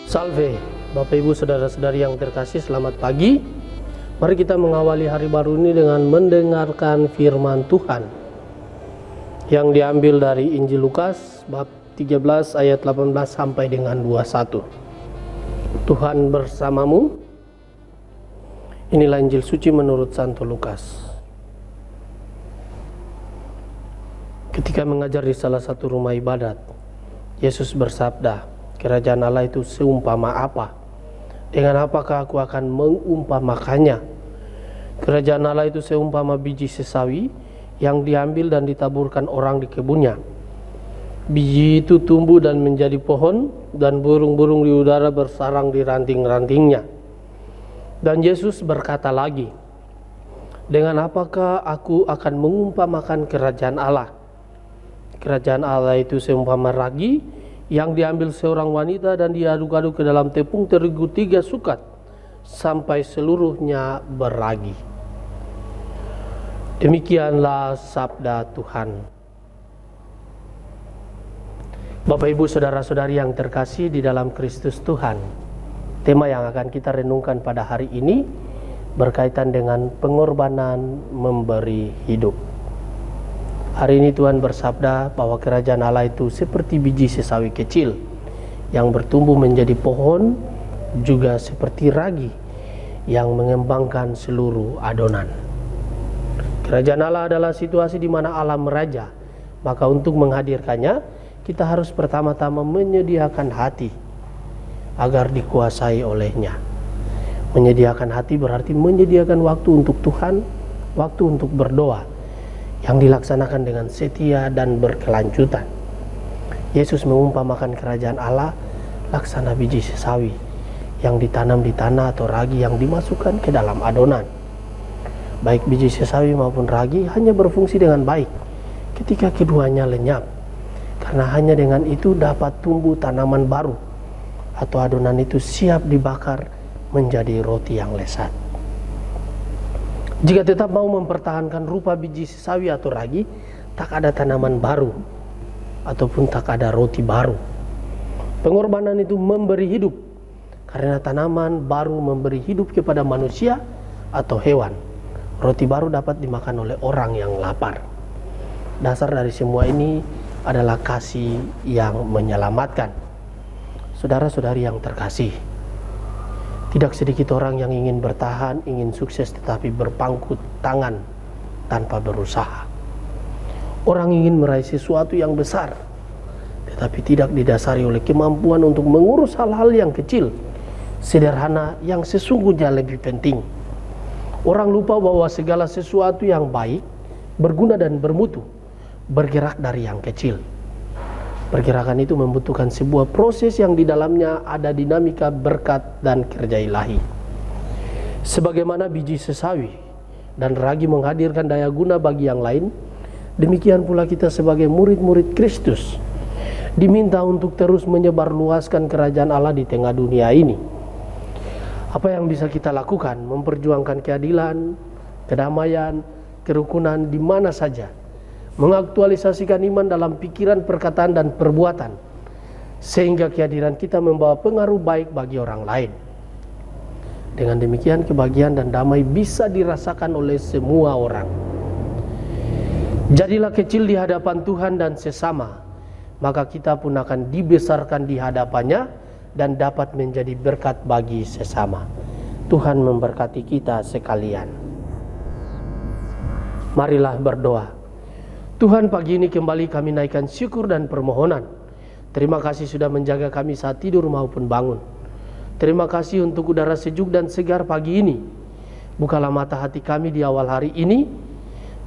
Salve, Bapak Ibu Saudara-saudari yang terkasih, selamat pagi. Mari kita mengawali hari baru ini dengan mendengarkan firman Tuhan yang diambil dari Injil Lukas bab 13 ayat 18 sampai dengan 21. Tuhan bersamamu. Inilah Injil suci menurut Santo Lukas. Ketika mengajar di salah satu rumah ibadat, Yesus bersabda, "Kerajaan Allah itu seumpama apa? Dengan apakah aku akan mengumpamakannya? Kerajaan Allah itu seumpama biji sesawi yang diambil dan ditaburkan orang di kebunnya. Biji itu tumbuh dan menjadi pohon, dan burung-burung di udara bersarang di ranting-rantingnya." Dan Yesus berkata lagi, "Dengan apakah aku akan mengumpamakan kerajaan Allah? Kerajaan Allah itu seumpama ragi yang diambil seorang wanita dan diaduk-aduk ke dalam tepung terigu 3 sukat sampai seluruhnya beragi." Demikianlah sabda Tuhan. Bapak Ibu Saudara-saudari yang terkasih di dalam Kristus Tuhan, tema yang akan kita renungkan pada hari ini berkaitan dengan pengorbanan memberi hidup. Hari ini Tuhan bersabda bahwa kerajaan Allah itu seperti biji sesawi kecil yang bertumbuh menjadi pohon, juga seperti ragi yang mengembangkan seluruh adonan. Kerajaan Allah adalah situasi di mana Allah meraja, maka untuk menghadirkannya kita harus pertama-tama menyediakan hati agar dikuasai olehnya. Menyediakan hati berarti menyediakan waktu untuk Tuhan, waktu untuk berdoa yang dilaksanakan dengan setia dan berkelanjutan. Yesus mengumpamakan kerajaan Allah laksana biji sesawi yang ditanam di tanah atau ragi yang dimasukkan ke dalam adonan. Baik biji sesawi maupun ragi hanya berfungsi dengan baik ketika keduanya lenyap, karena hanya dengan itu dapat tumbuh tanaman baru atau adonan itu siap dibakar menjadi roti yang lezat. Jika tetap mau mempertahankan rupa biji sesawi atau ragi, tak ada tanaman baru ataupun tak ada roti baru. Pengorbanan itu memberi hidup, karena tanaman baru memberi hidup kepada manusia atau hewan. Roti baru dapat dimakan oleh orang yang lapar. Dasar dari semua ini adalah kasih yang menyelamatkan. Saudara-saudari yang terkasih, tidak sedikit orang yang ingin bertahan, ingin sukses, tetapi berpangku tangan tanpa berusaha. Orang ingin meraih sesuatu yang besar, tetapi tidak didasari oleh kemampuan untuk mengurus hal-hal yang kecil, sederhana, yang sesungguhnya lebih penting. Orang lupa bahwa segala sesuatu yang baik, berguna dan bermutu bergerak dari yang kecil. Pergerakan itu membutuhkan sebuah proses yang di dalamnya ada dinamika berkat dan kerja ilahi. Sebagaimana biji sesawi dan ragi menghadirkan daya guna bagi yang lain, demikian pula kita sebagai murid-murid Kristus diminta untuk terus menyebarluaskan kerajaan Allah di tengah dunia ini. Apa yang bisa kita lakukan? Memperjuangkan keadilan, kedamaian, kerukunan di mana saja. Mengaktualisasikan iman dalam pikiran, perkataan, dan perbuatan, sehingga kehadiran kita membawa pengaruh baik bagi orang lain. Dengan demikian kebahagiaan dan damai bisa dirasakan oleh semua orang. Jadilah kecil di hadapan Tuhan dan sesama, maka kita pun akan dibesarkan di hadapannya dan dapat menjadi berkat bagi sesama. Tuhan memberkati kita sekalian. Marilah berdoa. Tuhan, pagi ini kembali kami naikkan syukur dan permohonan. Terima kasih sudah menjaga kami saat tidur maupun bangun. Terima kasih untuk udara sejuk dan segar pagi ini. Bukalah mata hati kami di awal hari ini.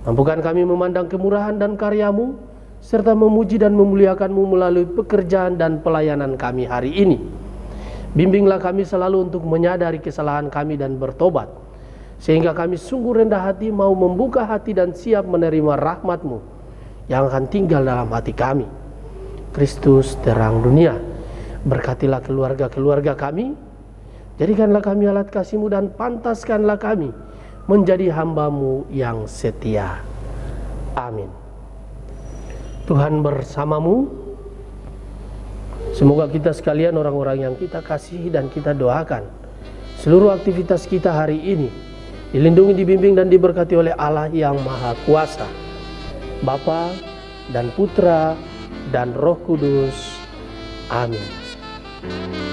Mampukan kami memandang kemurahan dan karya-Mu, serta memuji dan memuliakan-Mu melalui pekerjaan dan pelayanan kami hari ini. Bimbinglah kami selalu untuk menyadari kesalahan kami dan bertobat, sehingga kami sungguh rendah hati mau membuka hati dan siap menerima rahmat-Mu yang akan tinggal dalam hati kami. Kristus terang dunia, berkatilah keluarga-keluarga kami, jadikanlah kami alat kasih-Mu dan pantaskanlah kami menjadi hamba-Mu yang setia. Amin. Tuhan bersamamu. Semoga kita sekalian, orang-orang yang kita kasihi dan kita doakan, seluruh aktivitas kita hari ini dilindungi, dibimbing, dan diberkati oleh Allah yang Maha Kuasa, Bapa dan Putra dan Roh Kudus. Amin.